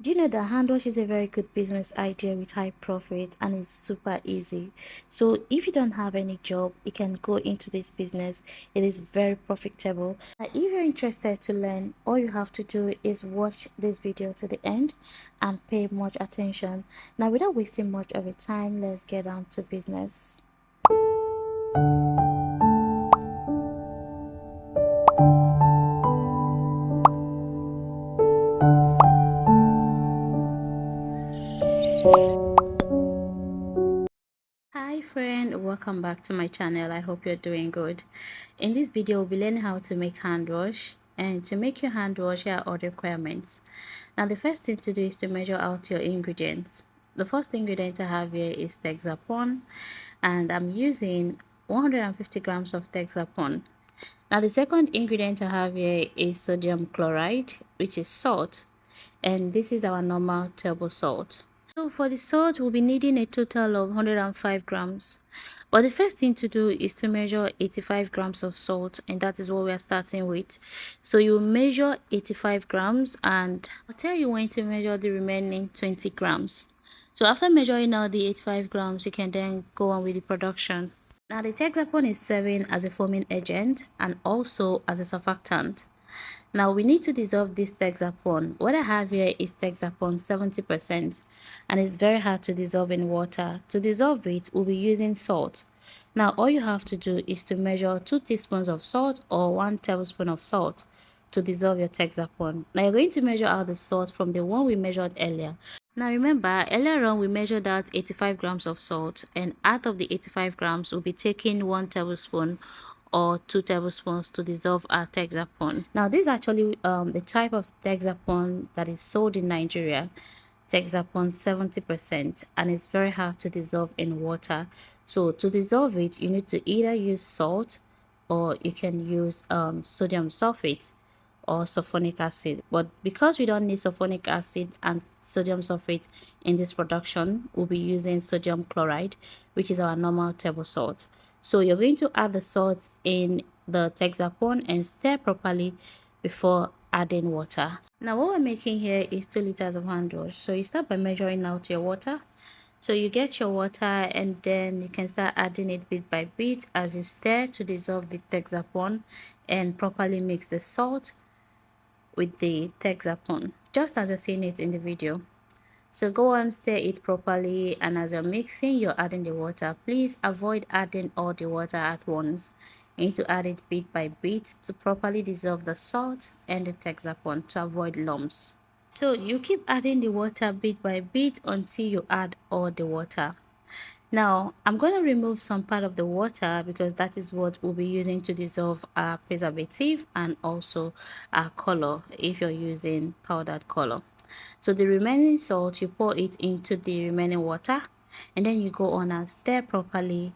Do you know that hand wash is a very good business idea with high profit and it's super easy? So if you don't have any job, you can go into this business. It is very profitable. If you're interested to learn, all you have to do is watch this video to the end and pay much attention. Now, without wasting much of your time, let's get down to business. Hi friend, welcome back to my channel. I hope you're doing good. In this video we'll be learning how to make hand wash, and to make your hand wash here are all the requirements. Now the first thing to do is to measure out your ingredients. The first ingredient I have here is Texapon, and I'm using 150 grams of Texapon. Now the second ingredient I have here is sodium chloride, which is salt, and this is our normal table salt. So for the salt, we'll be needing a total of 105 grams. But the first thing to do is to measure 85 grams of salt, and that is what we are starting with. So you measure 85 grams, and I'll tell you when to measure the remaining 20 grams. So after measuring out the 85 grams, you can then go on with the production. Now the Texapon is serving as a foaming agent and also as a surfactant. Now we need to dissolve this Texapon. What I have here is Texapon 70%, and it's very hard to dissolve in water. To dissolve it, we'll be using salt. Now all you have to do is to measure 2 teaspoons of salt or 1 tablespoon of salt to dissolve your Texapon. Now you're going to measure out the salt from the one we measured earlier. Now remember, earlier on we measured out 85 grams of salt, and out of the 85 grams we'll be taking 1 tablespoon or 2 tablespoons to dissolve our Texapon. Now this is actually the type of Texapon that is sold in Nigeria, Texapon 70%, and it's very hard to dissolve in water. So to dissolve it, you need to either use salt or you can use sodium sulfate or sulfonic acid. But because we don't need sulfonic acid and sodium sulfate in this production, we'll be using sodium chloride, which is our normal table salt. So you're going to add the salt in the Texapon and stir properly before adding water. Now what we're making here is 2 liters of hand wash. So you start by measuring out your water. So you get your water and then you can start adding it bit by bit as you stir to dissolve the Texapon and properly mix the salt with the Texapon, just as you're seeing it in the video. So go and stir it properly, and as you're mixing, you're adding the water. Please avoid adding all the water at once. You need to add it bit by bit to properly dissolve the salt and the Texapon to avoid lumps. So you keep adding the water bit by bit until you add all the water. Now I'm going to remove some part of the water because that is what we'll be using to dissolve our preservative and also our color if you're using powdered color. So the remaining salt, you pour it into the remaining water, and then you go on and stir properly,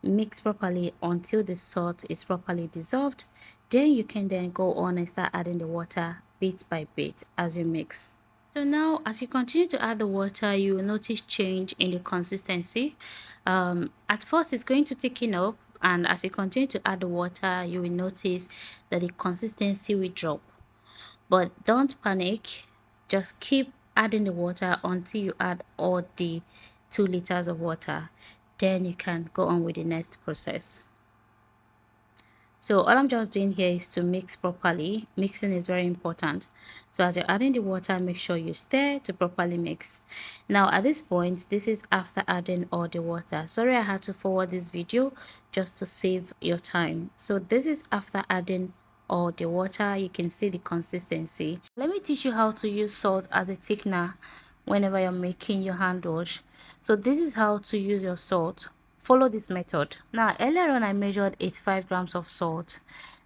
mix properly until the salt is properly dissolved. Then you can then go on and start adding the water bit by bit as you mix. So now as you continue to add the water, you will notice change in the consistency. At first it's going to thicken up, and as you continue to add the water, you will notice that the consistency will drop. But don't panic, just keep adding the water until you add all the 2 liters of water. Then you can go on with the next process. So all I'm just doing here is to mix properly. Mixing is very important. So as you're adding the water, make sure you stir to properly mix. Now at this point, this is after adding all the water. Sorry, I had to forward this video just to save your time. So this is after adding all the water. You can see the consistency. Let me teach you how to use salt as a thickener whenever you're making your hand wash. So this is how to use your salt. Follow this method. Now earlier on I measured 85 grams of salt.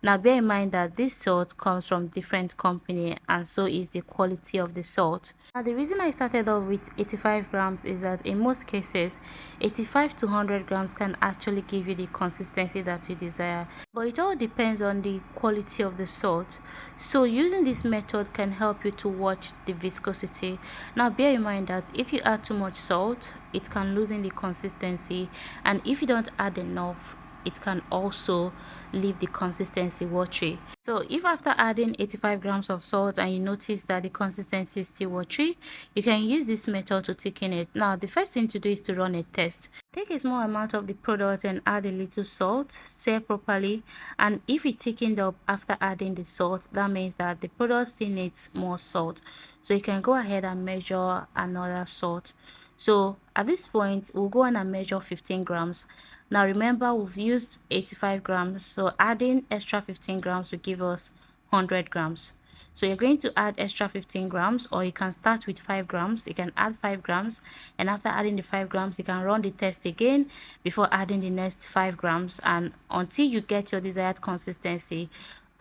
Now bear in mind that this salt comes from different company, and so is the quality of the salt. Now the reason I started off with 85 grams is that in most cases 85 to 100 grams can actually give you the consistency that you desire, but it all depends on the quality of the salt. So using this method can help you to watch the viscosity. Now bear in mind that if you add too much salt, it can loosen the consistency, and if you don't add enough, it can also leave the consistency watery. So if after adding 85 grams of salt and you notice that the consistency is still watery, you can use this method to thicken it. Now the first thing to do is to run a test. Take a small amount of the product and add a little salt, stir properly, and if it thickened up after adding the salt, that means that the product still needs more salt. So you can go ahead and measure another salt. So at this point, we'll go on and measure 15 grams. Now remember, we've used 85 grams, so adding extra 15 grams will give us 100 grams. So you're going to add extra 15 grams, or you can start with 5 grams. You can add 5 grams, and after adding the 5 grams, you can run the test again before adding the next 5 grams, and until you get your desired consistency,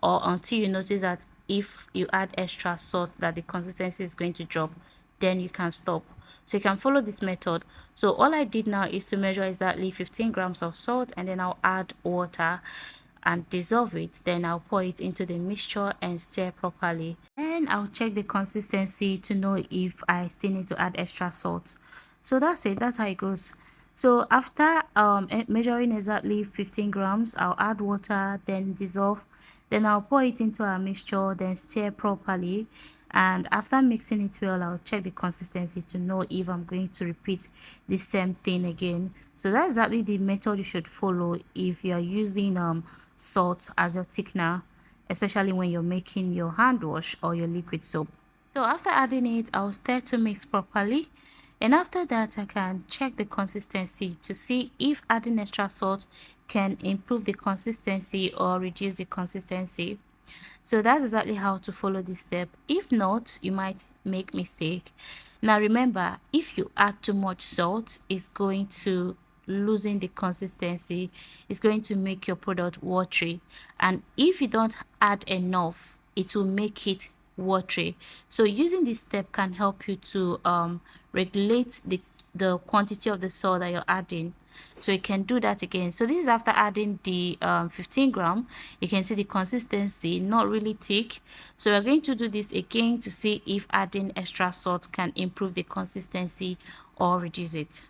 or until you notice that if you add extra salt that the consistency is going to drop, then you can stop. So you can follow this method. So all I did now is to measure exactly 15 grams of salt, and then I'll add water and dissolve it. Then I'll pour it into the mixture and stir properly, and I'll check the consistency to know if I still need to add extra salt. So that's it, that's how it goes. So after measuring exactly 15 grams, I'll add water, then dissolve, then I'll pour it into our mixture, then stir properly. And after mixing it well, I'll check the consistency to know if I'm going to repeat the same thing again. So that's exactly the method you should follow if you're using salt as your thickener, especially when you're making your hand wash or your liquid soap. So after adding it, I'll stir to mix properly, and after that I can check the consistency to see if adding extra salt can improve the consistency or reduce the consistency. So that's exactly how to follow this step. If not, you might make mistake. Now remember, if you add too much salt, it's going to loosen the consistency. It's going to make your product watery, and if you don't add enough, it will make it watery. So using this step can help you to regulate the quantity of the salt that you're adding. So you can do that again. So this is after adding the 15 gram. You can see the consistency not really thick. So we're going to do this again to see if adding extra salt can improve the consistency or reduce it.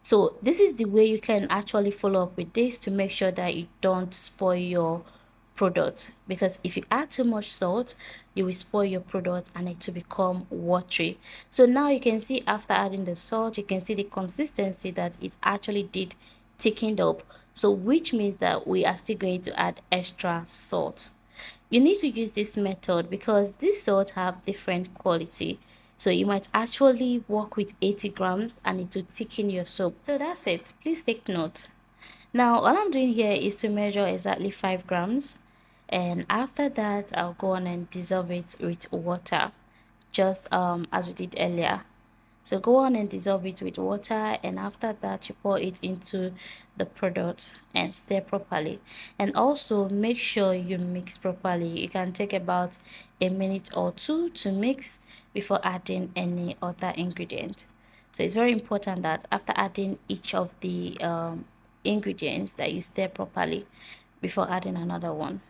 So this is the way you can actually follow up with this to make sure that you don't spoil your product, because if you add too much salt, you will spoil your product and it will become watery. So now you can see after adding the salt, you can see the consistency that it actually did thickened up, so which means that we are still going to add extra salt. You need to use this method because these salt have different quality. So you might actually work with 80 grams and it will thicken your soap. So that's it. Please take note. Now all I'm doing here is to measure exactly 5 grams, and after that I'll go on and dissolve it with water, just as we did earlier. So go on and dissolve it with water, and after that you pour it into the product and stir properly, and also make sure you mix properly. You can take about a minute or two to mix before adding any other ingredient. So it's very important that after adding each of the ingredients that you stir properly before adding another one.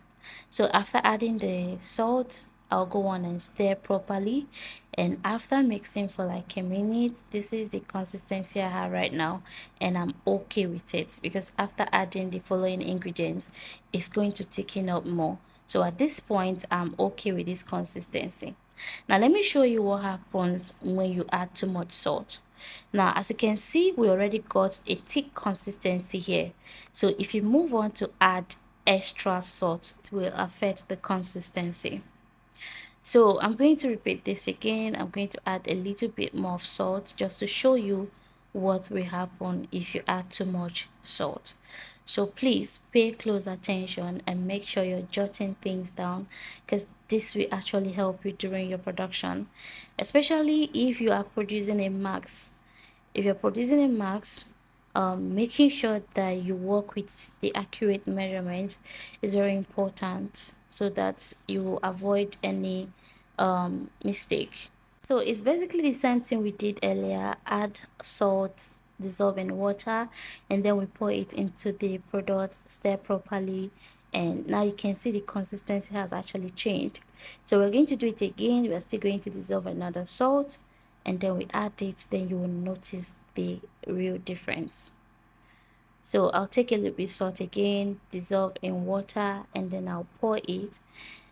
So after adding the salt, I'll go on and stir properly, and after mixing for like a minute, this is the consistency I have right now, and I'm okay with it because after adding the following ingredients, it's going to thicken up more. So at this point, I'm okay with this consistency. Now let me show you what happens when you add too much salt. Now as you can see, we already got a thick consistency here. So if you move on to add extra salt, it will affect the consistency. So I'm going to repeat this again. I'm going to add a little bit more of salt just to show you what will happen if you add too much salt. So please pay close attention and make sure you're jotting things down, because this will actually help you during your production, especially if you are producing a max. If you're producing a max, making sure that you work with the accurate measurement is very important so that you avoid any mistake. So it's basically the same thing we did earlier. Add salt, dissolve in water, and then we pour it into the product, stir properly, and now you can see the consistency has actually changed. So we're going to do it again. We are still going to dissolve another salt, and then we add it, then you will notice the real difference. So I'll take a little bit salt again, dissolve in water, and then I'll pour it.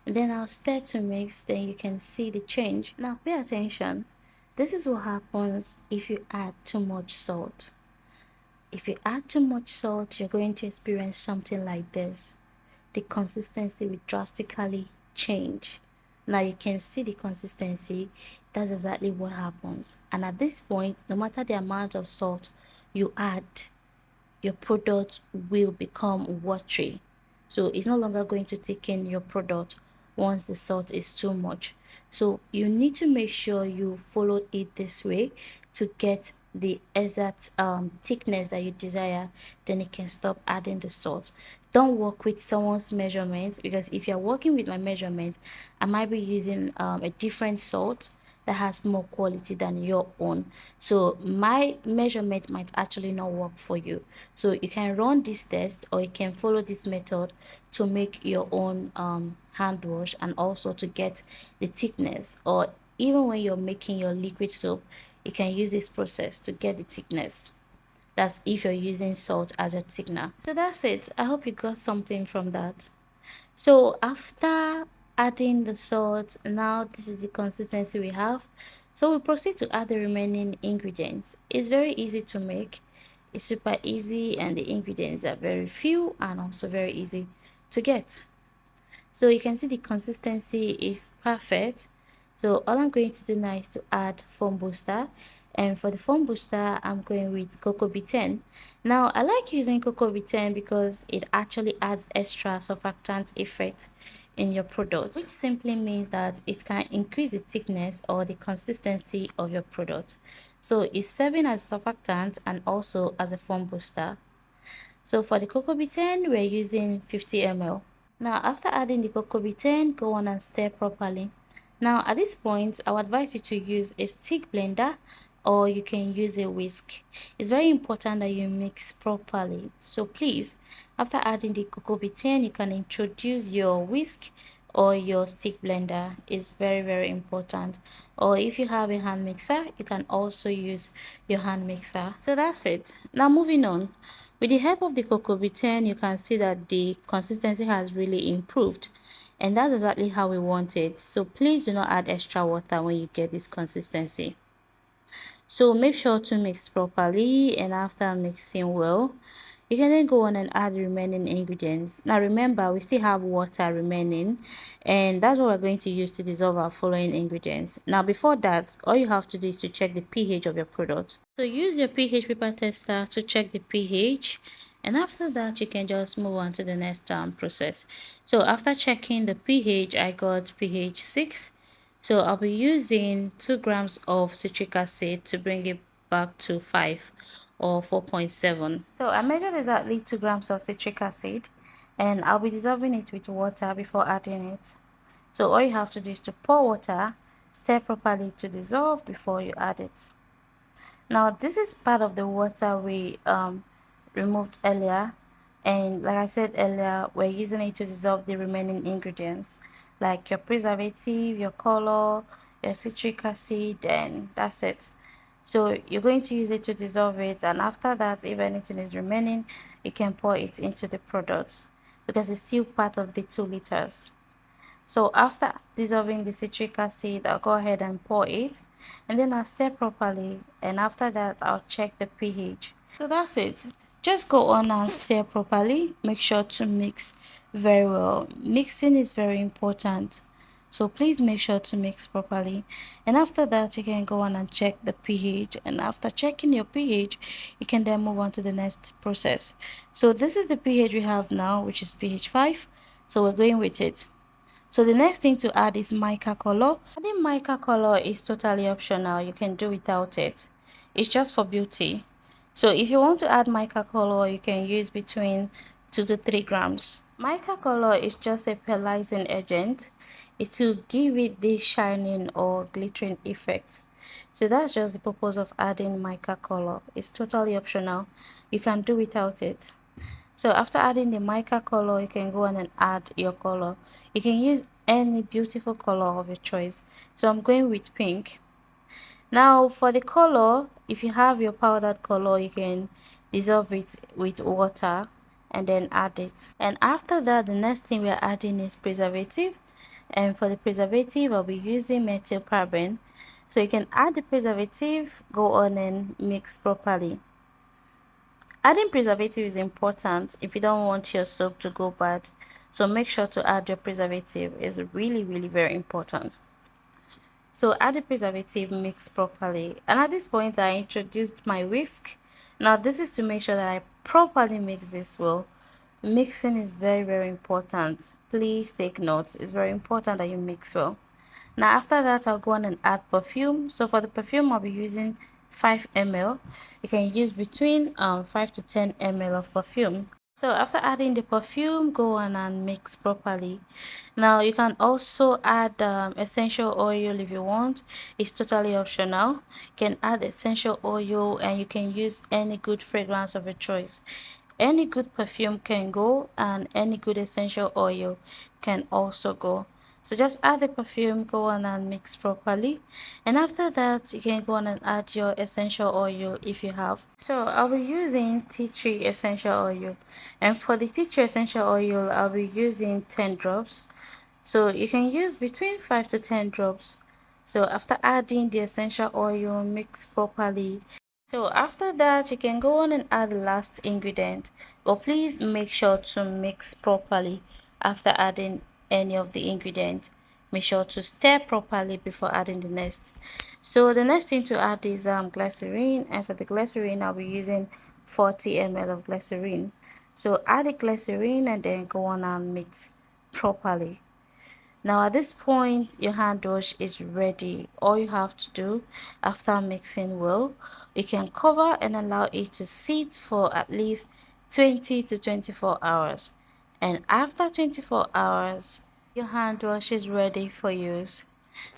And then I'll stir to mix, then you can see the change. Now pay attention. This is what happens if you add too much salt. If you add too much salt, you're going to experience something like this. The consistency will drastically change. Now you can see the consistency. That's exactly what happens. And at this point, no matter the amount of salt you add, your product will become watery. So it's no longer going to thicken your product once the salt is too much. So you need to make sure you follow it this way to get the exact thickness that you desire. Then you can stop adding the salt. Don't work with someone's measurements, because if you're working with my measurement, I might be using a different salt that has more quality than your own. So my measurement might actually not work for you. So you can run this test, or you can follow this method to make your own hand wash, and also to get the thickness. Or even when you're making your liquid soap, you can use this process to get the thickness. That's if you're using salt as a thickener. So that's it. I hope you got something from that. So after adding the salt, now this is the consistency we have. So we proceed to add the remaining ingredients. It's very easy to make. It's super easy, and the ingredients are very few and also very easy to get. So you can see the consistency is perfect. So all I'm going to do now is to add foam booster, and for the foam booster I'm going with cocoa B10. Now I like using cocoa B10 because it actually adds extra surfactant effect in your product, which simply means that it can increase the thickness or the consistency of your product. So it's serving as a surfactant and also as a foam booster. So for the cocoa B10 we're using 50 ml. Now after adding the cocoa B10, go on and stir properly. Now at this point I would advise you to use a stick blender, or you can use a whisk. It's very important that you mix properly. So please, after adding the cocoa B10, you can introduce your whisk or your stick blender. Is very important. Or if you have a hand mixer, you can also use your hand mixer. So that's it. Now moving on. With the help of the cocoa B10, you can see that the consistency has really improved, and that's exactly how we want it. So please do not add extra water when you get this consistency. So make sure to mix properly, and after mixing well, you can then go on and add the remaining ingredients. Now remember, we still have water remaining, and that's what we're going to use to dissolve our following ingredients. Now before that, all you have to do is to check the pH of your product. So use your pH paper tester to check the pH, and after that you can just move on to the next process. So after checking the pH, I got pH 6. So I'll be using 2 grams of citric acid to bring it back to 5 or 4.7. So I measured exactly 2 grams of citric acid, and I'll be dissolving it with water before adding it. So all you have to do is to pour water, stir properly to dissolve before you add it. Now this is part of the water we removed earlier, and like I said earlier, we're using it to dissolve the remaining ingredients like your preservative, your color, your citric acid, and that's it. So you're going to use it to dissolve it, and after that, if anything is remaining, you can pour it into the products because it's still part of the 2 liters. So after dissolving the citric acid, I'll go ahead and pour it, and then I'll stir properly, and after that I'll check the pH. So that's it. Just go on and stir properly. Make sure to mix very well. Mixing is very important, so please make sure to mix properly. And after that you can go on and check the pH, and after checking your pH you can then move on to the next process. So this is the pH we have now, which is pH 5, so we're going with it. So the next thing to add is mica color. Adding mica color is totally optional. You can do without it. It's just for beauty. So if you want to add mica color, you can use between 2 to 3 grams. Mica color is just a pearlizing agent. It will give it the shining or glittering effect. So that's just the purpose of adding mica color. It's totally optional. You can do without it. So after adding the mica color, you can go on and add your color. You can use any beautiful color of your choice. So I'm going with pink. Now for the color, if you have your powdered color, you can dissolve it with water, and then add it. And after that, the next thing we are adding is preservative. And for the preservative, I'll be using methylparaben. So you can add the preservative, go on and mix properly. Adding preservative is important if you don't want your soap to go bad. So make sure to add your preservative. It's really very important. So add the preservative, mix properly. And at this point, I introduced my whisk. Now this is to make sure that I properly mix this well. Mixing is very important. Please take notes. It's very important that you mix well. Now after that, I'll go on and add perfume. So for the perfume, I'll be using 5 ml. You can use between 5 to 10 ml of perfume. So after adding the perfume, go on and mix properly. Now you can also add essential oil if you want. It's totally optional. You can add essential oil and you can use any good fragrance of your choice. Any good perfume can go and any good essential oil can also go. So just add the perfume, go on and mix properly. And after that, you can go on and add your essential oil if you have. So I'll be using tea tree essential oil. And for the tea tree essential oil, I'll be using 10 drops. So you can use between 5 to 10 drops. So after adding the essential oil, mix properly. So after that, you can go on and add the last ingredient, but please make sure to mix properly after adding any of the ingredients. Make sure to stir properly before adding the next. So the next thing to add is glycerine, and for the glycerine, I'll be using 40 ml of glycerine. So add the glycerine and then go on and mix properly. Now at this point, your hand wash is ready. All you have to do after mixing well, you can cover and allow it to sit for at least 20 to 24 hours. And after 24 hours, your hand wash is ready for use.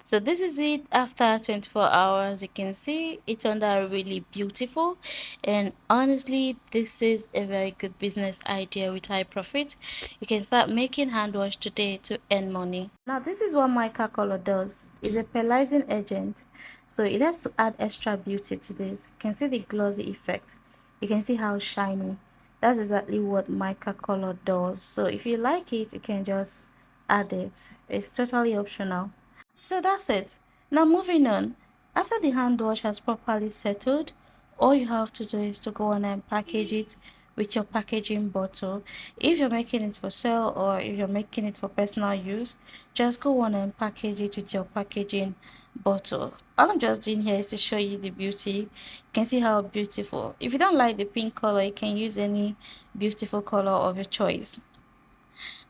So this is it after 24 hours. You can see it turned out really beautiful, and honestly this is a very good business idea with high profit. You can start making hand wash today to earn money. Now this is what mica color does. It's a pearlizing agent, so it helps to add extra beauty to this. You can see the glossy effect. You can see how shiny. That's exactly what mica color does. So if you like it, you can just add it. It's totally optional. So that's it. Now moving on. After the hand wash has properly settled, all you have to do is to go on and package it with your packaging bottle. If you're making it for sale or if you're making it for personal use, just go on and package it with your packaging bottle. All I'm just doing here is to show you the beauty. You can see how beautiful. If you don't like the pink color, you can use any beautiful color of your choice.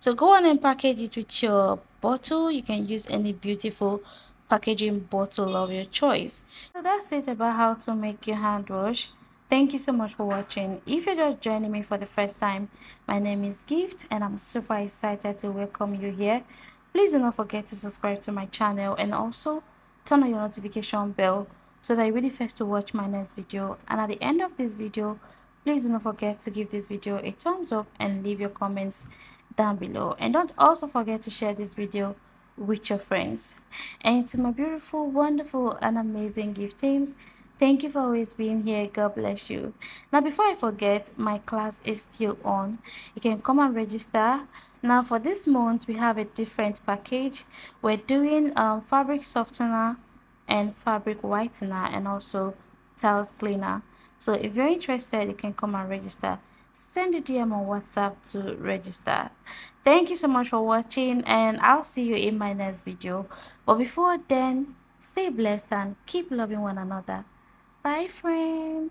So go on and package it with your bottle. You can use any beautiful packaging bottle of your choice. So that's it about how to make your hand wash. Thank you so much for watching. If you're just joining me for the first time, my name is Gift and I'm super excited to welcome you here. Please do not forget to subscribe to my channel and also turn on your notification bell so that you're really first to watch my next video. And at the end of this video, please do not forget to give this video a thumbs up and leave your comments down below. And don't also forget to share this video with your friends. And to my beautiful, wonderful and amazing gift teams, thank you for always being here. God bless you. Now before I forget, my class is still on. You can come and register. Now for this month we have a different package. We're doing fabric softener and fabric whitener and also tiles cleaner. So if you're interested, you can come and register. Send a DM on WhatsApp to register. Thank you so much for watching and I'll see you in my next video. But before then, stay blessed and keep loving one another. Bye friend.